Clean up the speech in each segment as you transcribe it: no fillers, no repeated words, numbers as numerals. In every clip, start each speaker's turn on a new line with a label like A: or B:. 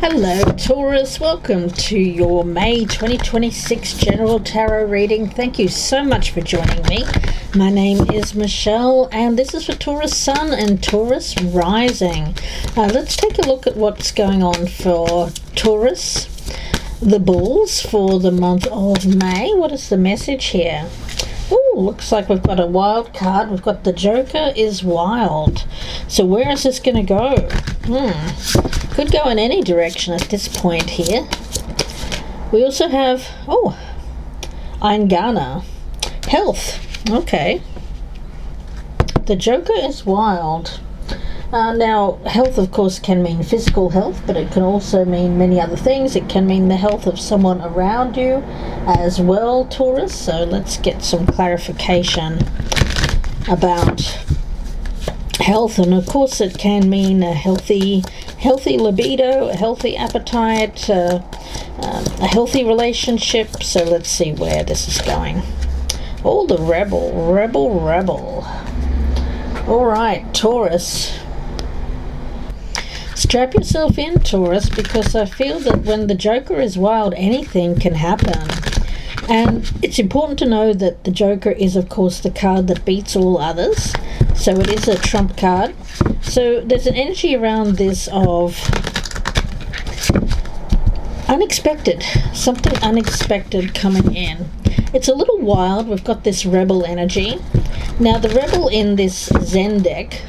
A: Hello Taurus, welcome to your May 2026 General Tarot reading. Thank you so much for joining me. My name is Michelle and this is for Taurus Sun and Taurus Rising. Let's take a look at what's going on for Taurus, the Bulls, for the month of May. What is the message here? Oh, looks like we've got a wild card. We've got the Joker is wild. So where is this going to go? Could go in any direction at this point here. We also have, Aingana. Health. Okay. The Joker is wild. Now, health, of course, can mean physical health, but it can also mean many other things. It can mean the health of someone around you as well, Taurus. So let's get some clarification about health. And, of course, it can mean a healthy libido, a healthy appetite, a healthy relationship. So let's see where this is going. Oh, the rebel. All right, Taurus. Strap yourself in, Taurus, because I feel that when the Joker is wild, anything can happen. And it's important to know that the Joker is, of course, the card that beats all others. So it is a trump card. So there's an energy around this of unexpected, something unexpected coming in. It's a little wild. We've got this rebel energy. Now, the rebel in this Zen deck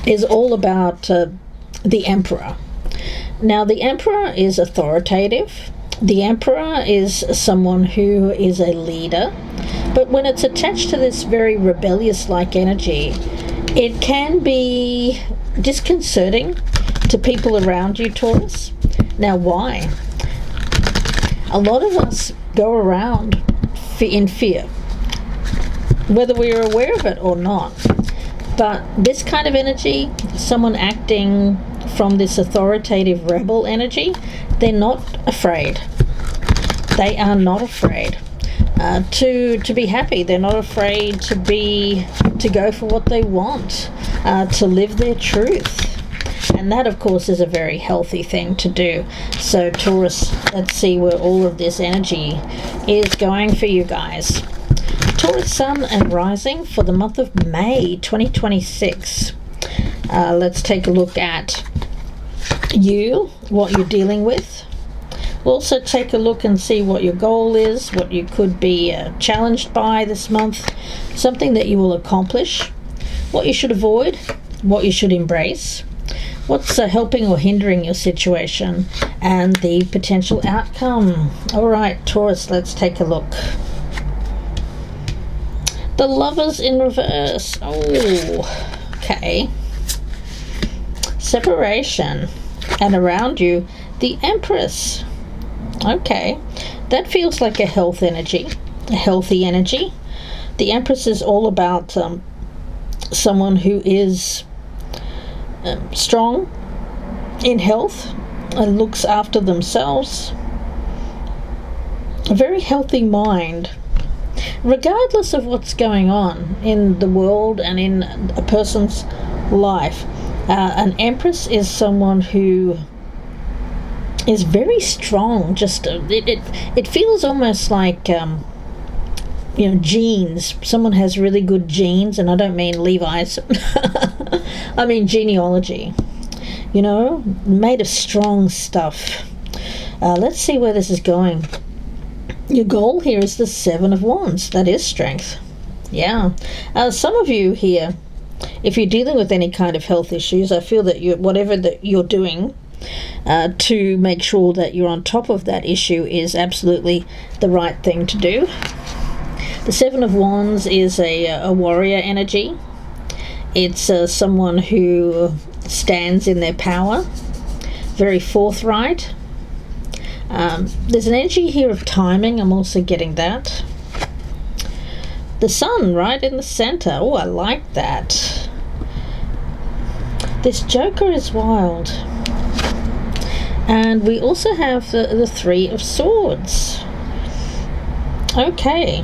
A: is all about the Emperor. Now, the Emperor is authoritative. The Emperor is someone who is a leader. But when it's attached to this very rebellious-like energy, it can be disconcerting to people around you, Taurus. Now, why? A lot of us go around in fear, whether we are aware of it or not. But this kind of energy, someone acting from this authoritative rebel energy, they're not afraid. They are not afraid to be happy. They're not afraid to go for what they want, to live their truth. And that, of course, is a very healthy thing to do. So, Taurus, let's see where all of this energy is going for you guys. Taurus Sun and Rising for the month of May 2026. Let's take a look at you, what you're dealing with. We'll also take a look and see what your goal is, what you could be challenged by this month, something that you will accomplish, what you should avoid, what you should embrace, what's helping or hindering your situation, and the potential outcome. All right, Taurus, let's take a look. The Lovers in reverse. Oh, okay. Separation. And around you, the Empress. Okay. That feels like a health energy, a healthy energy. The Empress is all about someone who is strong in health and looks after themselves. A very healthy mind. Regardless of what's going on in the world and in a person's life, an Empress is someone who is very strong. Just it feels almost like genes. Someone has really good genes, and I don't mean Levi's. I mean genealogy. Made of strong stuff. Let's see where this is going. Your goal here is the Seven of Wands. That is strength. Yeah. Some of you here, if you're dealing with any kind of health issues, I feel that whatever that you're doing to make sure that you're on top of that issue is absolutely the right thing to do. The Seven of Wands is a warrior energy. It's someone who stands in their power, very forthright. There's an energy here of timing. I'm also getting that. The Sun right in the center. Oh, I like that. This Joker is wild. And we also have the Three of Swords. Okay.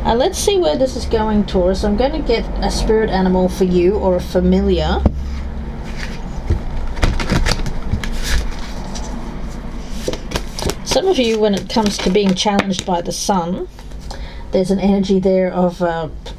A: Let's see where this is going, Taurus. I'm going to get a spirit animal for you, or a familiar. Some of you, when it comes to being challenged by the sun, there's an energy there of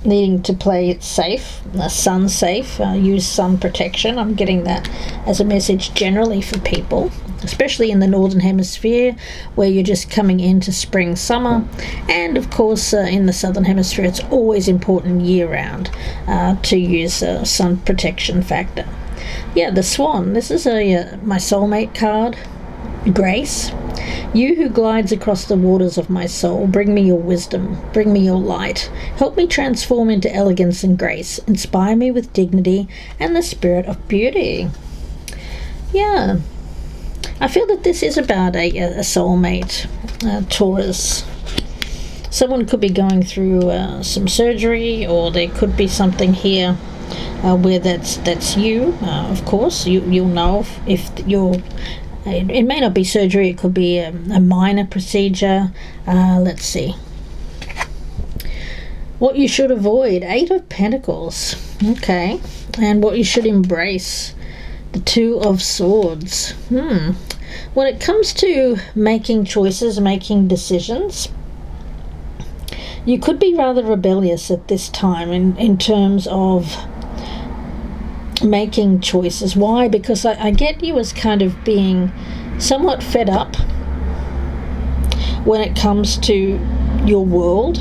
A: needing to play it safe, sun safe, use sun protection. I'm getting that as a message generally for people, especially in the Northern Hemisphere, where you're just coming into spring, summer, and of course in the Southern Hemisphere it's always important year-round to use sun protection factor. Yeah, the Swan, this is my soulmate card. Grace, you who glides across the waters of my soul, bring me your wisdom, bring me your light, help me transform into elegance and grace, inspire me with dignity and the spirit of beauty. Yeah, I feel that this is about a soulmate, Taurus. Someone could be going through some surgery, or there could be something here where that's you. Of course, you'll know if you're. It may not be surgery, it could be a minor procedure. Let's see. What you should avoid, 8 of Pentacles. Okay. And what you should embrace, the 2 of Swords. When it comes to making choices, making decisions, you could be rather rebellious at this time in terms of making choices. Why? Because I get you as kind of being somewhat fed up when it comes to your world,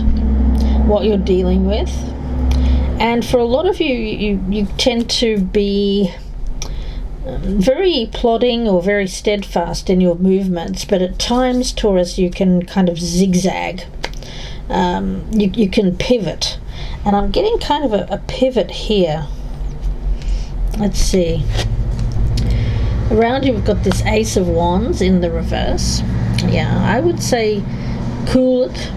A: what you're dealing with. And for a lot of you tend to be very plodding or very steadfast in your movements, but at times, Taurus, you can kind of zigzag. You can pivot, and I'm getting kind of a pivot here. Let's see. Around you we've got this Ace of Wands in the reverse. Yeah, I would say cool it.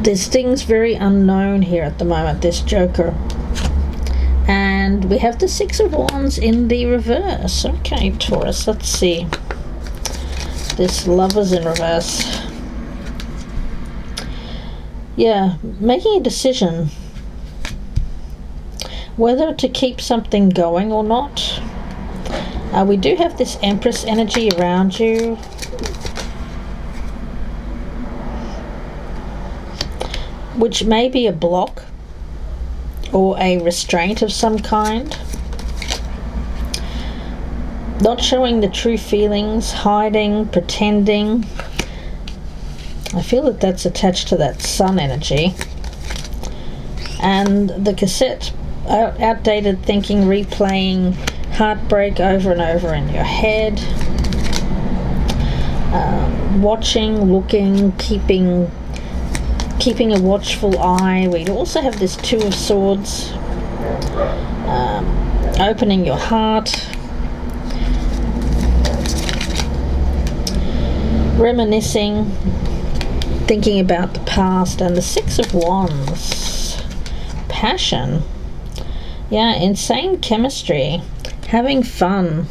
A: There's things very unknown here at the moment, this Joker. And we have the 6 of Wands in the reverse. Okay, Taurus, let's see. This Lovers in reverse. Yeah, making a decision whether to keep something going or not. We do have this Empress energy around you. Which may be a block or a restraint of some kind. Not showing the true feelings, hiding, pretending. I feel that that's attached to that Sun energy. And the cassette, outdated thinking, replaying heartbreak over and over in your head. Watching, looking, keeping a watchful eye. We'd also have this 2 of Swords. Opening your heart. Reminiscing, thinking about the past, and the 6 of Wands. Passion. Yeah, insane chemistry. Having fun.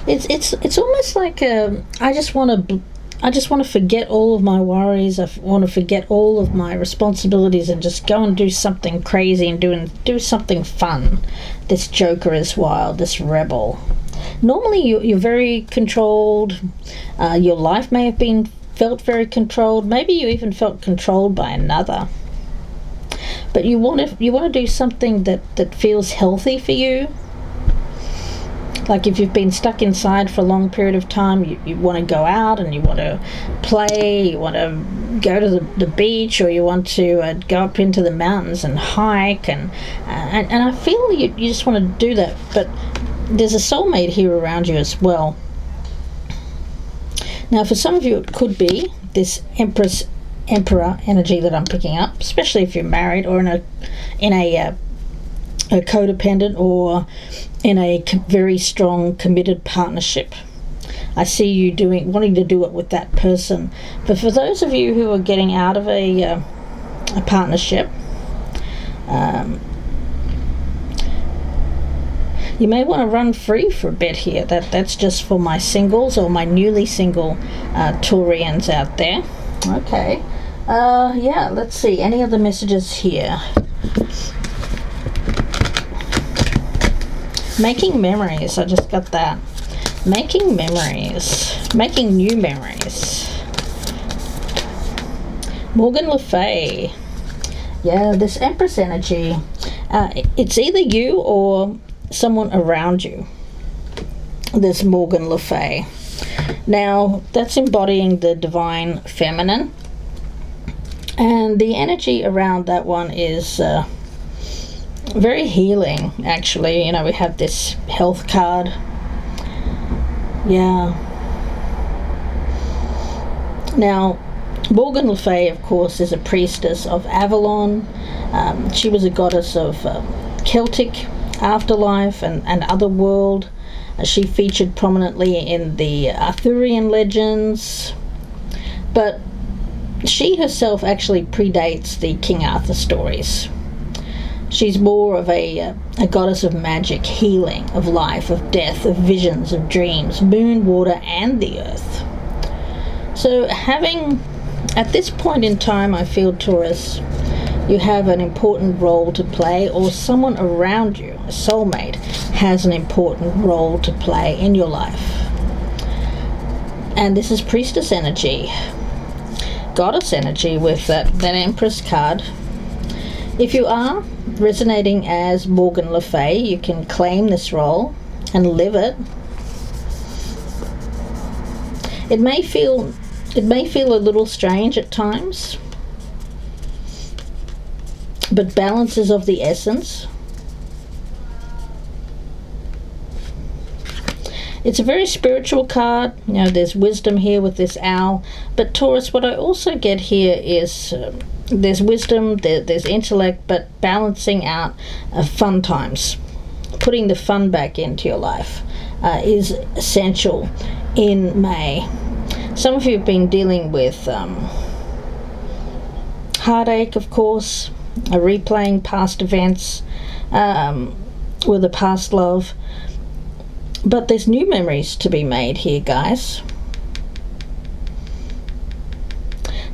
A: It's almost like I just want to forget all of my worries. I want to forget all of my responsibilities and just go and do something crazy and do something fun. This Joker is wild, this rebel. Normally you're very controlled. Your life may have been felt very controlled. Maybe you even felt controlled by another. But you want to do something that feels healthy for you. Like if you've been stuck inside for a long period of time, you want to go out and you want to play, you want to go to the beach, or you want to go up into the mountains and hike, and I feel you just want to do that. But there's a soulmate here around you as well. Now for some of you it could be this Emperor energy that I'm picking up, especially if you're married or in a codependent or in a very strong committed partnership. I see you wanting to do it with that person. But for those of you who are getting out of a partnership, you may want to run free for a bit here. That's just for my singles or my newly single Taurians out there. Okay. Yeah, let's see. Any other messages here? Making memories. I just got that. Making memories. Making new memories. Morgan Le Fay. Yeah, this Empress energy. It's either you or someone around you. This Morgan Le Fay. Now, that's embodying the divine feminine. And the energy around that one is very healing, actually. You know, we have this health card. Yeah. Now, Morgan Le Fay, of course, is a priestess of Avalon. She was a goddess of Celtic afterlife and other world. She featured prominently in the Arthurian legends. But she herself actually predates the King Arthur stories. She's more of a goddess of magic, healing, of life, of death, of visions, of dreams, moon, water, and the earth. So at this point in time, I feel, Taurus, you have an important role to play, or someone around you, a soulmate, has an important role to play in your life. And this is priestess energy, goddess energy with that Empress card. If you are resonating as Morgan Le Fay, you can claim this role and live it. It may feel a little strange at times, but balance is of the essence. It's a very spiritual card. You know, there's wisdom here with this owl. But Taurus, what I also get here is there's wisdom, there's intellect, but balancing out fun times. Putting the fun back into your life is essential in May. Some of you have been dealing with heartache, of course, replaying past events with a past love. But there's new memories to be made here, guys.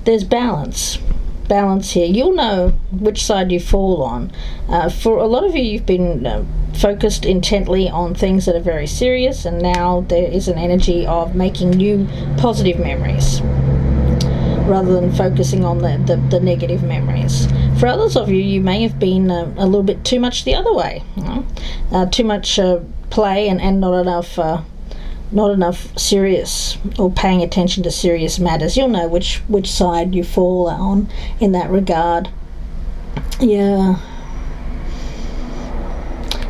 A: There's balance here. You'll know which side you fall on. For a lot of you, you've been focused intently on things that are very serious, and now there is an energy of making new positive memories rather than focusing on the negative memories. For others of you, you may have been a little bit too much the other way. You know? Too much play and not enough serious, or paying attention to serious matters. You'll know which side you fall on in that regard. Yeah.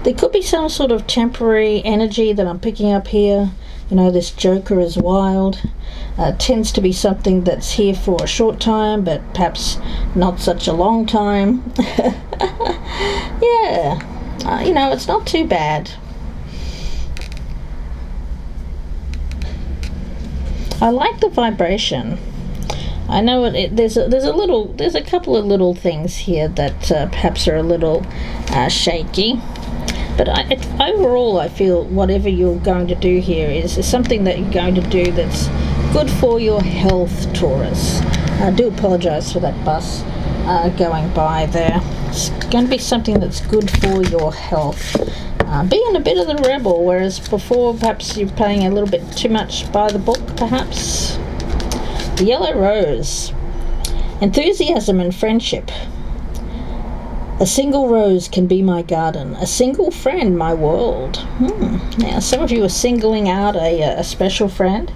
A: There could be some sort of temporary energy that I'm picking up here. You know, this Joker is wild. Tends to be something that's here for a short time, but perhaps not such a long time. Yeah. You know, it's not too bad. I like the vibration. I know there's a couple of little things here that perhaps are a little shaky, but overall I feel whatever you're going to do here is something that you're going to do that's good for your health, Taurus. I do apologize for that bus going by there. It's going to be something that's good for your health. Being a bit of the rebel, whereas before perhaps you're playing a little bit too much by the book, perhaps. The Yellow Rose. Enthusiasm and friendship. A single rose can be my garden. A single friend, my world. Now, some of you are singling out a special friend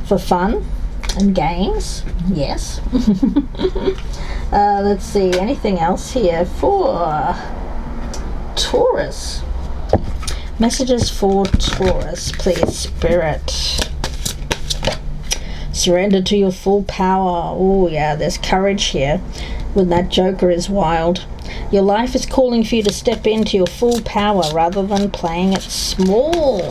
A: for fun and games. Yes. Let's see, anything else here for Taurus? Messages for Taurus, please, Spirit. Surrender to your full power. Oh, yeah, there's courage here when that Joker is wild. Your life is calling for you to step into your full power rather than playing it small.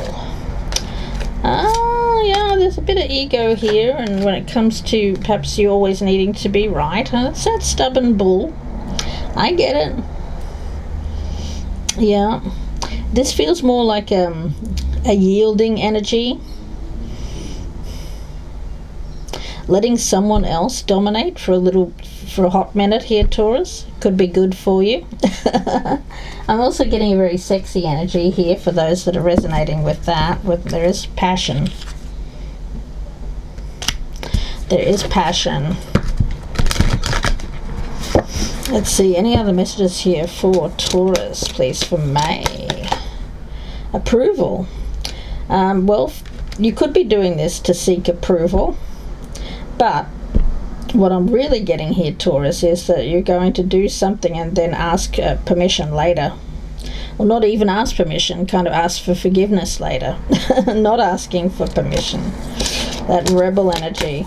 A: Yeah, there's a bit of ego here, and when it comes to perhaps you always needing to be right, it's that stubborn bull. I get it. Yeah. This feels more like a yielding energy. letting someone else dominate for a hot minute here, Taurus, could be good for you. I'm also getting a very sexy energy here for those that are resonating with that. There is passion. There is passion. Let's see, any other messages here for Taurus, please, for May? Approval. Well, you could be doing this to seek approval, but what I'm really getting here, Taurus, is that you're going to do something and then ask permission later. Well, not even ask permission, kind of ask for forgiveness later. Not asking for permission. That rebel energy.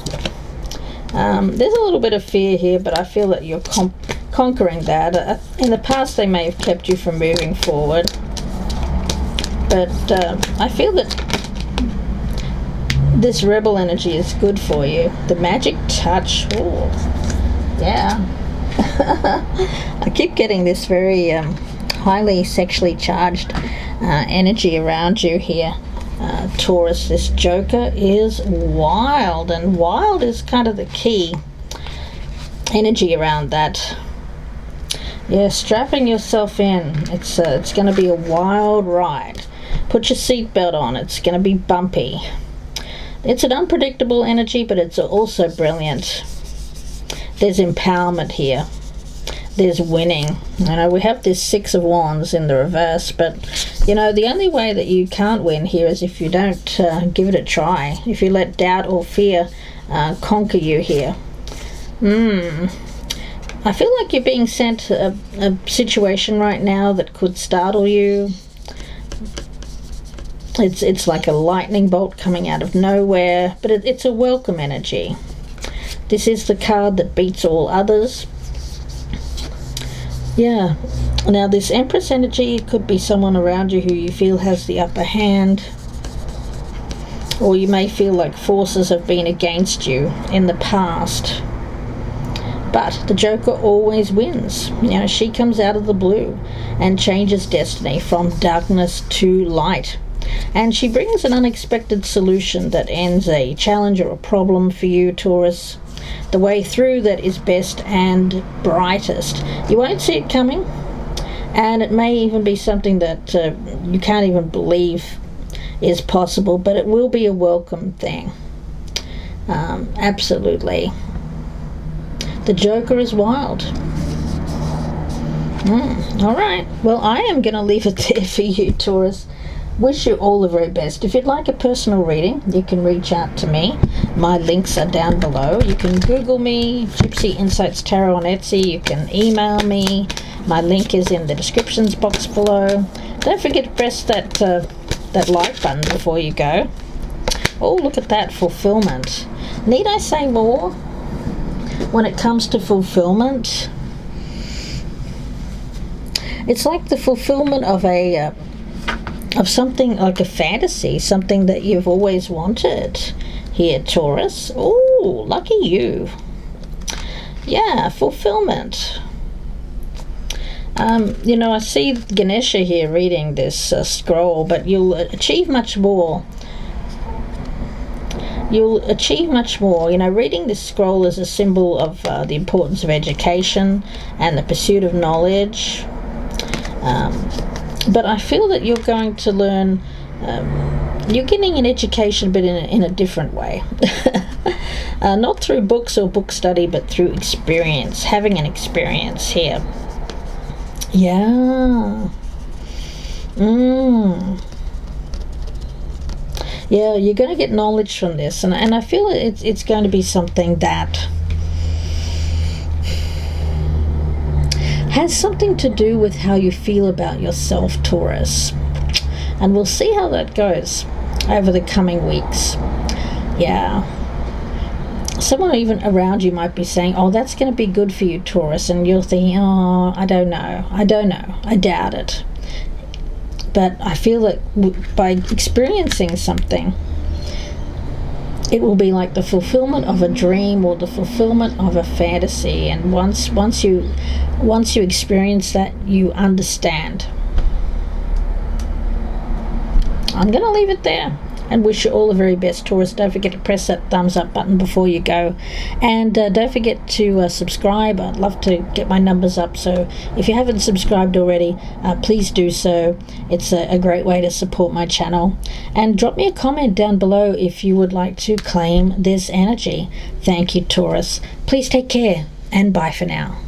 A: There's a little bit of fear here, but I feel that you're conquering that. In the past, they may have kept you from moving forward, but I feel that this rebel energy is good for you. The magic touch. Oh, yeah. I keep getting this very highly sexually charged energy around you here, Taurus. This Joker is wild, and wild is kind of the key energy around that. Yeah, strapping yourself in. It's going to be a wild ride. Put your seatbelt on. It's going to be bumpy. It's an unpredictable energy, but it's also brilliant. There's empowerment here. There's winning. You know, we have this Six of Wands in the reverse, but you know, the only way that you can't win here is if you don't give it a try. If you let doubt or fear conquer you here. I feel like you're being sent a situation right now that could startle you. It's like a lightning bolt coming out of nowhere, but it's a welcome energy. This is the card that beats all others. Yeah. Now this Empress energy could be someone around you who you feel has the upper hand, or you may feel like forces have been against you in the past. But the Joker always wins. You know, she comes out of the blue and changes destiny from darkness to light. And she brings an unexpected solution that ends a challenge or a problem for you, Taurus. The way through that is best and brightest. You won't see it coming, and it may even be something that you can't even believe is possible, but it will be a welcome thing. Absolutely. The Joker is wild. All right. Well, I am going to leave it there for you, Taurus. Wish you all the very best. If you'd like a personal reading, you can reach out to me. My links are down below. You can Google me, Gypsy Insights Tarot on Etsy. You can email me. My link is in the descriptions box below. Don't forget to press that like button before you go. Oh, look at that fulfillment. Need I say more? When it comes to fulfillment, it's like the fulfillment of of something like a fantasy, something that you've always wanted here, Taurus. Oh, lucky you. Yeah, fulfillment. You know, I see Ganesha here reading this scroll, but you'll achieve much more. You'll achieve much more. You know, reading this scroll is a symbol of the importance of education and the pursuit of knowledge. But I feel that you're going to learn, you're getting an education, but in a different way. Not through books or book study, but through experience, having an experience here. Yeah. Yeah, you're going to get knowledge from this, and I feel it's going to be something that has something to do with how you feel about yourself, Taurus. And we'll see how that goes over the coming weeks. Yeah. Someone even around you might be saying, oh, that's going to be good for you, Taurus. And you're thinking, oh, I don't know. I doubt it. But I feel that by experiencing something, it will be like the fulfillment of a dream or the fulfillment of a fantasy. And once you experience that, you understand. I'm going to leave it there. and wish you all the very best, Taurus. Don't forget to press that thumbs up button before you go, and don't forget to subscribe. I'd love to get my numbers up, so if you haven't subscribed already, please do so. It's a great way to support my channel. And drop me a comment down below if you would like to claim this energy. Thank you, Taurus. Please take care, and bye for now.